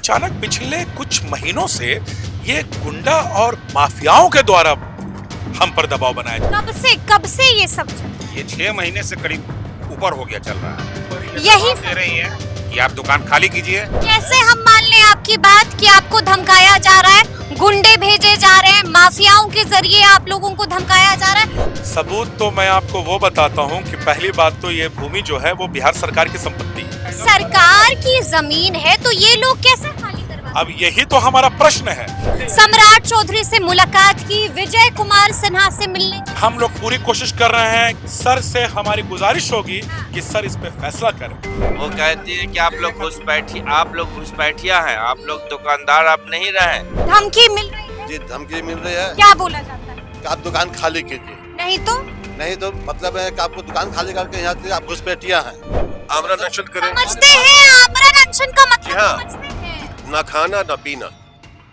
अचानक पिछले कुछ महीनों से ये गुंडा और माफियाओं के द्वारा हम पर दबाव बनाया। कब से ये सब ये 6 महीने से करीब ऊपर हो गया चल रहा है। यही दे रही है कि आप दुकान खाली कीजिए। कैसे हम मान लें आपकी बात कि आपको धमकाया जा रहा है, गुंडे भेजे जा रहे हैं, माफियाओं के जरिए आप लोगों को धमकाया जा रहा है? सबूत तो मैं आपको वो बताता हूँ कि पहली बात तो ये भूमि जो है वो बिहार सरकार की संपत्ति है। सरकार की जमीन है तो ये लोग कैसे खाली करवा? अब यही तो हमारा प्रश्न है। सम्राट चौधरी से मुलाकात की, विजय कुमार सिन्हा से मिलने हम लोग पूरी कोशिश कर रहे हैं। सर से हमारी गुजारिश होगी कि सर इस पे फैसला करें। वो कहती है कि आप लोग घुसपैठिया हैं, आप लोग दुकानदार आप नहीं रहे। धमकी मिल रही है। जी धमकी मिल रही है। क्या बोला जाता है? कि आप दुकान खाली कीजिए। नहीं तो मतलब है कि आपको दुकान खाली करके यहाँ से आप घुसपैठिया हैं। आमरण अनशन करें, समझते हैं आमरण अनशन का मतलब हाँ। समझते हैं। ना खाना ना पीना।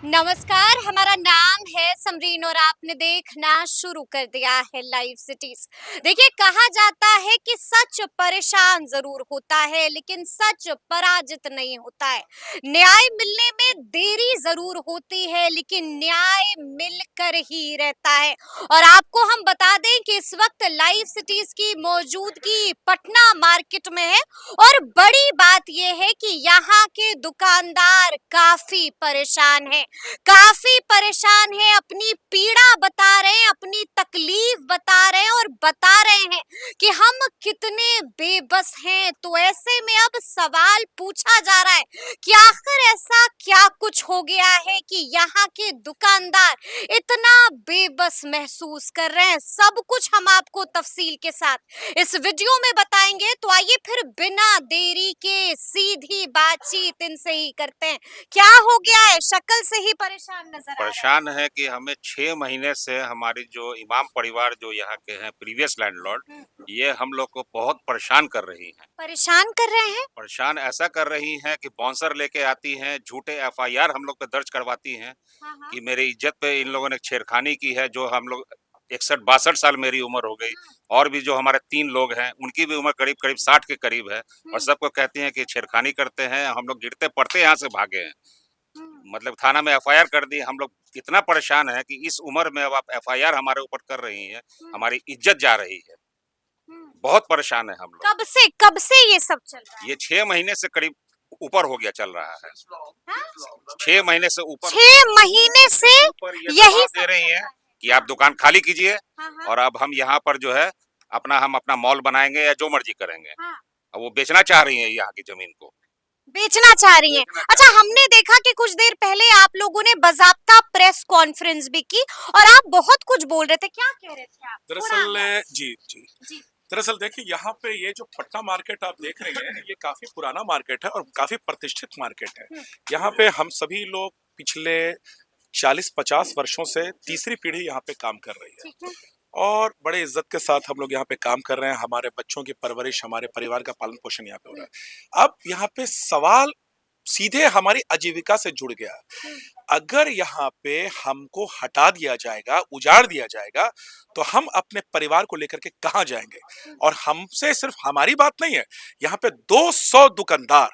नमस्कार, हमारा नाम है समरीन और आपने देखना शुरू कर दिया है लाइव सिटीज। देखिए, कहा जाता है कि सच परेशान जरूर होता है लेकिन सच पराजित नहीं होता है। न्याय मिलने में देरी जरूर होती है लेकिन न्याय मिलकर ही रहता है। और आपको हम बता दें कि इस वक्त लाइव सिटीज की मौजूदगी पटना मार्केट में है और बड़ी बात यह है कि यहाँ के दुकानदार काफी परेशान हैं। अपनी पीड़ा बता रहे हैं, अपनी तकलीफ बता रहे हैं और बता रहे हैं कि हम कितने बेबस हैं। तो ऐसे में अब सवाल पूछा जा रहा है कि आखिर ऐसा क्या कुछ हो गया है कि यहाँ के दुकानदार इतना बेबस महसूस कर रहे हैं। सब कुछ हम आपको तफसील के साथ इस वीडियो में बताएंगे। तो आइए फिर बिना देरी के सीधी बातचीत इनसे ही करते हैं। क्या हो गया है? शक्ल से ही परेशान नजर आ रहा है। परेशान है कि हमें 6 महीने से हमारी जो इमाम परिवार जो यहाँ के हैं प्रीवियस लैंडलॉर्ड, ये हम लोग को बहुत परेशान कर रही हैं। परेशान कर रहे हैं? परेशान ऐसा कर रही हैं कि बाउंसर लेके आती हैं, झूठे एफआईआर हम लोग पे दर्ज करवाती हैं हाँ। कि मेरी इज्जत पे इन लोगों ने छेड़खानी की है। जो हम लोग 61-62 साल मेरी उम्र हो गई और भी जो हमारे 3 लोग हैं उनकी भी उम्र करीब करीब 60 के करीब है और सबको कहती हैं कि छेड़खानी करते हैं। हम लोग गिरते पड़ते यहाँ से भागे हैं, मतलब थाना में एफआईआर कर दी। हम लोग इतना परेशान है कि इस उम्र में अब आप एफआईआर हमारे ऊपर कर रही हैं, हमारी इज्जत जा रही है। बहुत परेशान है हम लोग। कब से ये सब चल रहा है? ये 6 महीने से करीब ऊपर हो गया चल रहा है। 6 महीने से ऊपर 6 महीने से ये यही दे रही हैं कि आप दुकान खाली कीजिए और अब हम यहाँ पर जो है अपना मॉल बनाएंगे या जो मर्जी करेंगे। अब वो बेचना चाह रही है यहाँ की जमीन को, बेचना चाह रही हैं। अच्छा, हमने देखा कि कुछ देर पहले आप लोगों ने बाज़ाब्ता प्रेस कॉन्फ्रेंस भी की और आप बहुत कुछ बोल रहे थे। क्या कह रहे थे आप? दरअसल जी जी। दरअसल देखिए, यहाँ पे ये जो पटना मार्केट आप देख रहे हैं ये काफी पुराना मार्केट है और काफी प्रतिष्ठित मार्केट है। यहाँ पे हम सभी लोग पिछले 40-50 वर्षों से तीसरी पीढ़ी यहाँ पे काम कर रही है और बड़े इज्जत के साथ हम लोग यहाँ पे काम कर रहे हैं। हमारे बच्चों की परवरिश, हमारे परिवार का पालन पोषण यहाँ पे हो रहा है। अब यहाँ पे सवाल सीधे हमारी आजीविका से जुड़ गया। अगर यहाँ पे हमको हटा दिया जाएगा, उजाड़ दिया जाएगा, तो हम अपने परिवार को लेकर के कहाँ जाएंगे? और हमसे सिर्फ हमारी बात नहीं है, यहाँ पे 200 दुकानदार,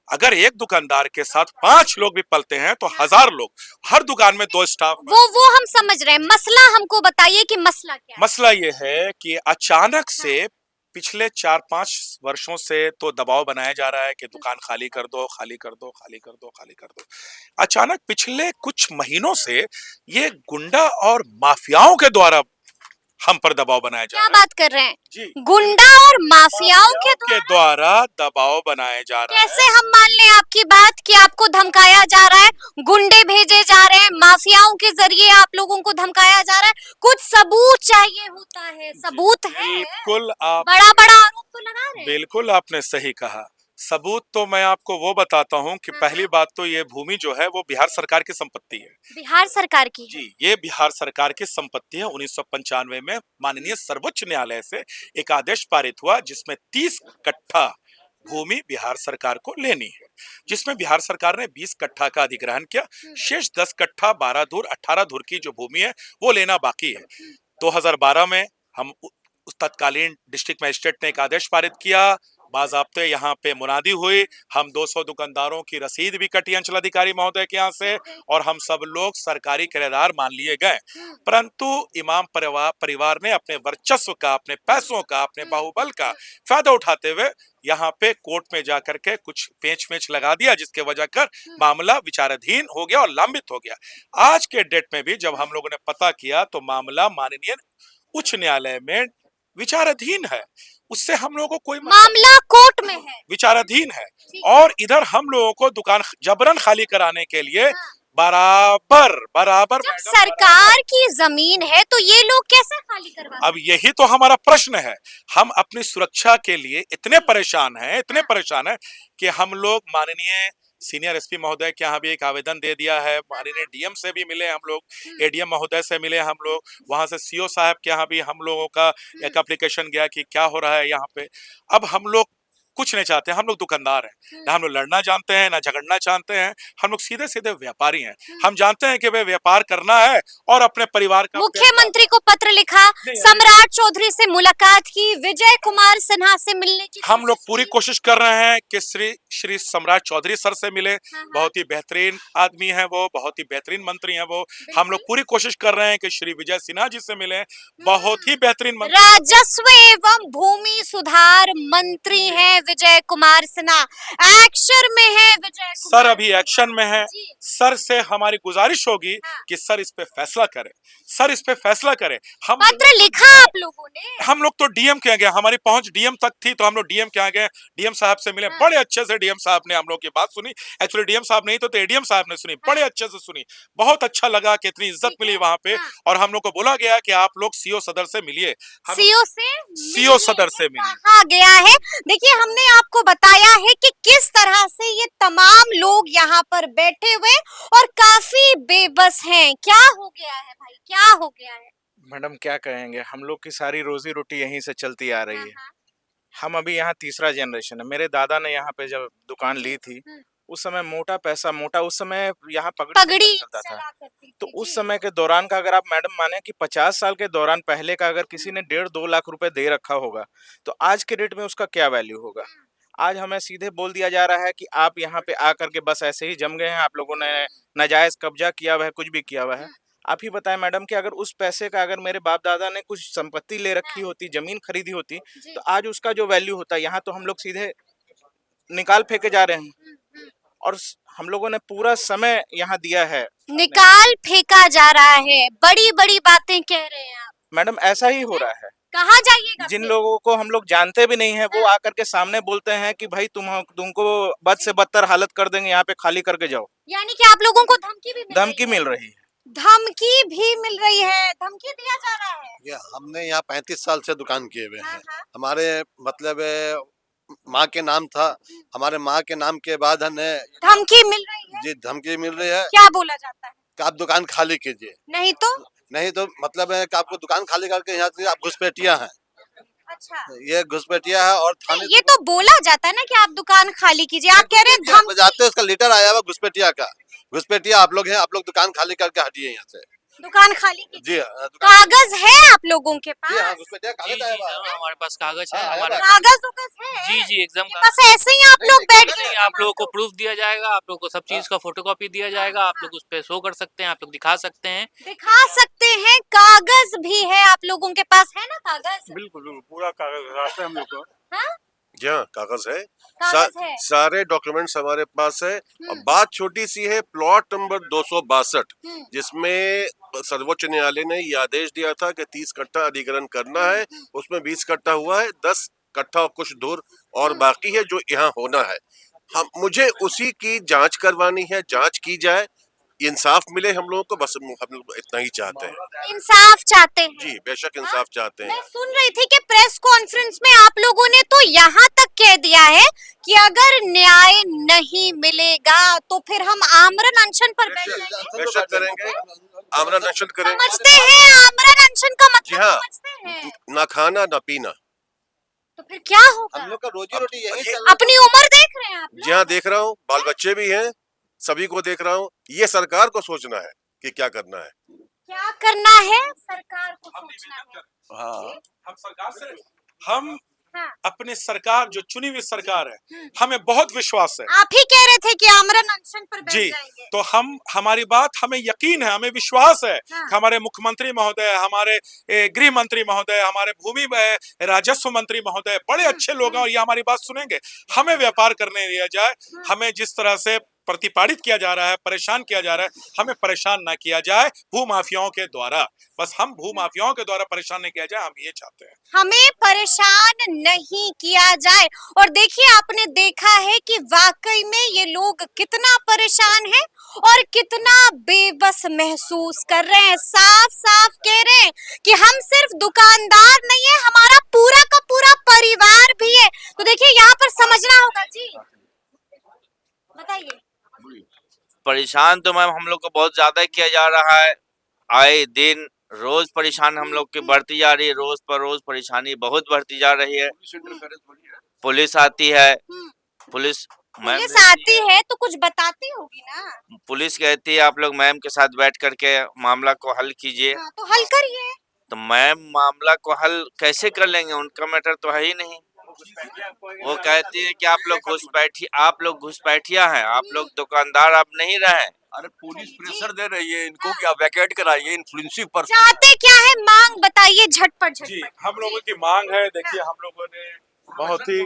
अगर एक दुकानदार के साथ 5 लोग भी पलते हैं तो 1000 लोग, हर दुकान में 2 स्टाफ। वो हम समझ रहे हैं। मसला हमको बताइए कि मसला क्या है? मसला ये है कि अचानक से पिछले 4-5 वर्षों से तो दबाव बनाया जा रहा है कि दुकान खाली कर दो, खाली कर दो, खाली कर दो, खाली कर दो। अचानक पिछले कुछ महीनों से ये गुंडा और माफियाओं के द्वारा हम पर दबाव बनाया जा क्या रहा है। बात कर रहे हैं? जी, गुंडा और माफियाओं के द्वारा दबाव बनाया जा रहा है। कैसे हम मान लें आपकी बात कि आपको धमकाया जा रहा है, गुंडे भेजे जा रहे हैं, माफियाओं के जरिए आप लोगों को धमकाया जा रहा है? कुछ सबूत चाहिए होता है। सबूत है? बिल्कुल आप बड़ा बड़ा आरोप तो लगा रहे हैं। बिल्कुल आपने सही कहा। सबूत तो मैं आपको वो बताता हूँ कि पहली बात तो ये भूमि जो है वो बिहार सरकार की संपत्ति है। बिहार सरकार की है? जी, ये बिहार सरकार की संपत्ति है। 1995 में माननीय सर्वोच्च न्यायालय से एक आदेश पारित हुआ जिसमें 30 कट्ठा भूमि बिहार सरकार को लेनी है, जिसमें बिहार सरकार ने 20 कट्ठा का अधिग्रहण किया। शेष 10 कट्ठा 12 धुर 18 धुर की जो भूमि है वो लेना बाकी है। 2012 में हम उस तत्कालीन डिस्ट्रिक्ट मजिस्ट्रेट ने एक आदेश पारित किया बाज़ाब्ते यहाँ पे मुनादी हुई, हम 200 दुकानदारों की रसीद भी कटी अंचलाधिकारी महोदय के यहाँ से और हम सब लोग सरकारी किराएदार मान लिए गए। परंतु इमाम परिवार ने अपने वर्चस्व का, अपने पैसों का, अपने बाहुबल का फायदा उठाते हुए यहाँ पे कोर्ट में जाकर के कुछ पेच लगा दिया, जिसके वजह कर मामला विचाराधीन हो गया और लंबित हो गया। आज के डेट में भी जब हम लोगों ने पता किया तो मामला माननीय उच्च न्यायालय में विचाराधीन है, उससे हम लोगों को कोई मामला कोर्ट में है, विचाराधीन है। ठीक और इधर हम लोगों को दुकान जबरन खाली कराने के लिए बराबर जब सरकार की जमीन है तो ये लोग कैसे खाली करवा अब यही तो हमारा प्रश्न है। हम अपनी सुरक्षा के लिए इतने परेशान हैं कि हम लोग माननीय सीनियर एसपी महोदय के यहाँ भी एक आवेदन दे दिया है, माननीय डीएम से भी मिले हम लोग, एडीएम महोदय से मिले हम लोग, वहां से सीओ साहब के यहाँ भी हम लोगों का एक एप्लीकेशन गया कि क्या हो रहा है यहाँ पे। अब हम लोग कुछ नहीं चाहते, हम लोग दुकानदार हैं, ना हम लोग लड़ना जानते हैं ना झगड़ना चाहते हैं, हम लोग सीधे सीधे व्यापारी हैं। हम जानते हैं कि वे व्यापार करना है और अपने परिवार का। मुख्यमंत्री को पत्र लिखा, सम्राट चौधरी से मुलाकात की, विजय कुमार सिन्हा से मिलने की हम लोग पूरी कोशिश कर रहे हैं कि श्री सम्राट चौधरी सर से मिले। बहुत ही बेहतरीन आदमी है वो, बहुत ही बेहतरीन मंत्री हैं वो। हम लोग पूरी कोशिश कर रहे हैं कि श्री विजय सिन्हा जी से मिले, बहुत ही बेहतरीन मंत्री, राजस्व एवं भूमि सुधार मंत्री हैं विजय कुमार सिन्हा। एक्शन में है विजय सर, अभी एक्शन में है। जी। सर से हमारी गुजारिश होगी कि सर इस पे फैसला करें, सर इस पे फैसला करें। पत्र लिखा आप लोगों ने? हम लोग तो डीएम के यहाँ गए, हमारी पहुंच डीएम तक थी तो हम लोग डीएम के यहाँ गए, डीएम साहब से मिले। बड़े अच्छे से डीएम साहब ने हम लोग की बात सुनी। एक्चुअली डीएम साहब नहीं तो एडीएम साहब ने सुनी, बड़े अच्छे से सुनी। बहुत अच्छा लगा कि इतनी इज्जत मिली वहां पे। और हम लोग को बोला गया कि आप लोग सीओ सदर से मिलिए। सीओ सदर से मिलिए कहा गया है। देखिए, हमने आपको बताया है कि किस तरह से ये तमाम लोग यहाँ पर बैठे हुए और काफी बेबस हैं। क्या हो गया है भाई, क्या हो गया है? मैडम क्या कहेंगे, हम लोग की सारी रोजी रोटी यहीं से चलती आ रही है। हम अभी यहाँ तीसरा जनरेशन है। मेरे दादा ने यहाँ पे जब दुकान ली थी उस समय मोटा पैसा, उस समय यहाँ पगड़ी चलता था। तो उस समय के दौरान का अगर आप मैडम माने कि 50 साल के दौरान पहले का अगर किसी ने 1.5-2 लाख रुपए दे रखा होगा तो आज के डेट में उसका क्या वैल्यू होगा। आज हमें सीधे बोल दिया जा रहा है कि आप यहाँ पे आकर के बस ऐसे ही जम गए हैं, आप लोगों ने नाजायज कब्जा किया हुआ है, कुछ भी किया हुआ है। आप ही बताएं मैडम कि अगर उस पैसे का अगर मेरे बाप दादा ने कुछ संपत्ति ले रखी होती, जमीन खरीदी होती, तो आज उसका जो वैल्यू होता। यहाँ तो हम लोग सीधे निकाल फेंके जा रहे हैं और हम लोगों ने पूरा समय यहाँ दिया है, निकाल फेंका जा रहा है। बड़ी बड़ी बातें कह रहे हैं आप। मैडम ऐसा ही हो रहा है। कहाँ जाइएगा? जिन लोगों को हम लोग जानते भी नहीं है वो आकर के सामने बोलते हैं कि भाई तुमको बद से बदतर हालत कर देंगे, यहाँ पे खाली करके जाओ। यानी कि आप लोगों को धमकी भी मिल रही है। धमकी भी मिल रही है, धमकी दिया जा रहा है। ये हमने यहाँ 35 साल से दुकान किए हुए हैं। हाँ। हमारे मतलब माँ के नाम था, हमारे माँ के नाम के बाद हमें धमकी मिल रही है। जी धमकी मिल रही है क्या बोला जाता है? कि आप दुकान खाली कीजिए, नहीं तो मतलब है कि आपको दुकान खाली करके यहाँ से आप घुसपैठिया हैं। अच्छा, ये घुसपैठिया है और थाने ये तो बोला जाता है ना कि आप दुकान खाली कीजिए, आप कह रहे हैं धमकी। जाते उसका लेटर आया हुआ घुसपैठिया का, घुसपैठिया आप लोग हैं, आप लोग दुकान खाली करके हटिए यहाँ से। दुकान खाली कीजिए। जी कागज है आप लोगों के पास? जी हाँ, घुसपैठिया कागज आया हुआ है। हमारे पास कागज है, हाँ, हमारे कागज है? जी जी एकदम बस ऐसे ही आप लोग बैठ गए? नहीं, आप लोगों को प्रूफ दिया जाएगा, आप लोगों को सब चीज का फोटोकॉपी दिया जाएगा, आप लोग उस पे शो कर सकते हैं, आप लोग दिखा सकते हैं। दिखा सकते हैं, कागज भी है आप लोगों के पास, है ना कागज? बिल्कुल बिल्कुल पूरा कागज रास्ते हम लोग को। हाँ? जी हाँ, कागज है, कागज है। सारे डॉक्यूमेंट्स हमारे पास है। अब बात छोटी सी है, प्लॉट नंबर 262 जिसमें सर्वोच्च न्यायालय ने ये आदेश दिया था कि 30 कट्ठा अधिग्रहण करना है, उसमें 20 कट्ठा हुआ है, 10 कट्ठा कुछ दूर और बाकी है जो यहाँ होना है। मुझे उसी की जांच करवानी है, जांच की जाए, इंसाफ मिले हम लोगों को, बस हम लोग इतना ही चाहते हैं। इंसाफ चाहते हैं? जी बेशक इंसाफ चाहते हैं। मैं सुन रही थी कि प्रेस कॉन्फ्रेंस में आप लोगों ने तो यहाँ तक कह दिया है कि अगर न्याय नहीं मिलेगा तो फिर हम आमरण अनशन पर बैठ जाएंगे। बेशक करेंगे, आमरण अनशन करेंगे। समझते हैं आमरण अनशन का जी मतलब? हाँ, समझते हैं? ना खाना ना पीना। तो फिर क्या होगा? हम लोग का रोजी रोटी यही ये- चल रहा अपनी उम्र देख रहे हैं आप लोग? जी हाँ देख रहा हूँ, बाल बच्चे भी हैं, सभी को देख रहा हूँ। ये सरकार को सोचना है कि क्या करना है। क्या करना है, सरकार को सोचना है। हाँ। हम सरकार से हम हाँ। अपनी सरकार जो चुनी हुई सरकार है, हमें बहुत विश्वास है। आप ही कह रहे थे कि आमरण अनशन पर बैठ जी, जाएंगे। तो हमारी बात, हमें यकीन है, हमें विश्वास है हाँ। कि हमारे मुख्यमंत्री महोदय, हमारे गृह मंत्री महोदय, हमारे भूमि राजस्व मंत्री महोदय बड़े अच्छे लोग हैं और ये हमारी बात सुनेंगे। हमें व्यापार करने दिया जाए, हमें जिस तरह से प्रतिपादित किया जा रहा है, परेशान किया जा रहा है, हमें परेशान ना किया जाए भूमाफियाओं के द्वारा। बस हम भूमाफियाओं के द्वारा परेशान नहीं किया जाए, हम ये चाहते हैं। हमें परेशान नहीं किया जाए। और देखिए, आपने देखा है कि वाकई में ये लोग कितना परेशान हैं और कितना बेबस महसूस कर रहे हैं। साफ साफ कह रहे हैं कि हम सिर्फ दुकानदार नहीं है, हमारा पूरा का पूरा परिवार भी है। तो देखिए, यहाँ पर समझना होगा। जी बताइए। परेशान तो मैम हम लोग को बहुत ज्यादा किया जा रहा है। आए दिन रोज परेशान हम लोग की बढ़ती जा रही है, रोज पर रोज परेशानी बहुत बढ़ती जा रही है। पुलिस आती है, पुलिस मैम पुलिस आती है तो कुछ बताती होगी ना। पुलिस कहती है आप लोग मैम के साथ बैठ करके मामला को हल कीजिए। हाँ, तो हल करिए। तो मैम मामला को हल कैसे कर लेंगे, उनका मैटर तो है ही नहीं। वो कहती है कि आप लोग घुसपैठिया हैं, आप लोग दुकानदार आप नहीं रहे। अरे पुलिस प्रेशर दे रही है इनको कि आप वैकेट कराइए, इन्फ्लुएंसिव पर्सन। चाहते क्या है, मांग बताइए झटपट जी, झटपट। हम लोगों की मांग है, देखिए हम लोगों ने बहुत ही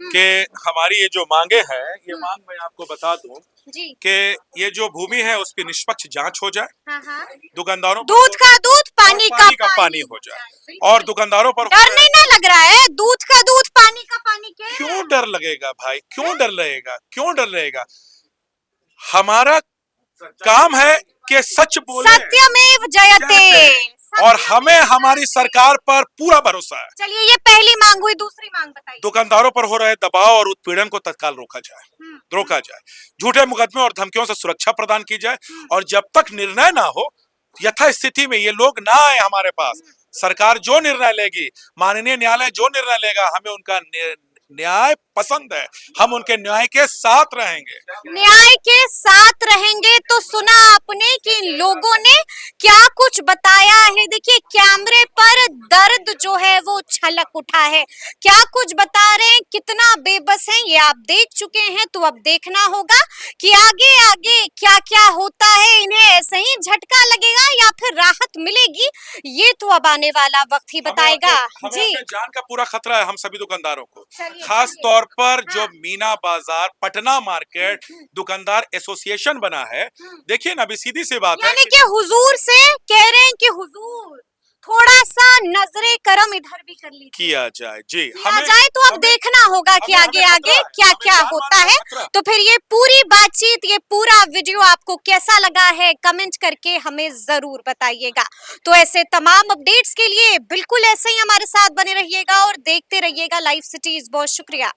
कि हमारी ये जो मांगे हैं, ये मांग मैं आपको बता दूं जी। कि ये जो भूमि है उसकी निष्पक्ष जांच हो जाए, हाँ हाँ। दुकानदारों पर दूध का दूध, पानी का का पानी हो जाए, और दुकानदारों पर डर नहीं ना लग रहा है? दूध का दूध, पानी का पानी कह रहे हैं। क्यों डर लगेगा भाई, क्यों डर लगेगा, क्यों डर लगेगा? हमारा काम है कि सच बोले, सत्यमेव जयते। और हमें हमारी सरकार पर पूरा भरोसा है। चलिए, ये पहली मांग हुई। दूसरी मांग बताइए। दुकानदारों पर हो रहे दबाव और उत्पीड़न को तत्काल रोका जाए, झूठे मुकदमे और धमकियों से सुरक्षा प्रदान की जाए, और जब तक निर्णय ना हो, यथास्थिति में ये लोग ना आए हमारे पास। सरकार जो निर्णय लेगी, माननीय न्यायालय जो निर्णय लेगा, हमें उनका न्याय पसंद है, हम उनके न्याय के साथ रहेंगे। न्याय के साथ रहेंगे। तो सुना आपने कि इन लोगों ने क्या कुछ बताया है। देखिए, कैमरे पर दर्द जो है वो छलक उठा है। क्या कुछ बता रहे हैं, कितना बेबस हैं, ये आप देख चुके हैं। तो अब देखना होगा कि आगे आगे क्या क्या होता है। इन्हें ऐसे ही झटका लगेगा या फिर राहत मिलेगी, ये तो अब आने वाला वक्त ही बताएगा। हमें जी, अपने जान का पूरा खतरा है हम सभी दुकानदारों को, चलिए, खास चलिए। तौर पर जो मीना बाजार, पटना मार्केट दुकानदार एसोसिएशन बना है। देखिए ना, अभी सीधी सी बात है यानी कि हुजूर से कह रहे हैं कि हुजूर थोड़ा सा नजरे करम इधर भी कर लीजिए, किया जाए। जी, किया जाए। तो अब देखना होगा कि हमें आगे खतरा आगे है, क्या हमें क्या जान होता माल का है। खतरा। तो फिर ये पूरी बातचीत, ये पूरा वीडियो आपको कैसा लगा है, कमेंट करके हमें जरूर बताइएगा। तो ऐसे तमाम अपडेट्स के लिए बिल्कुल ऐसे ही हमारे साथ बने रहिएगा और देखते रहिएगा लाइव सिटीज। बहुत शुक्रिया।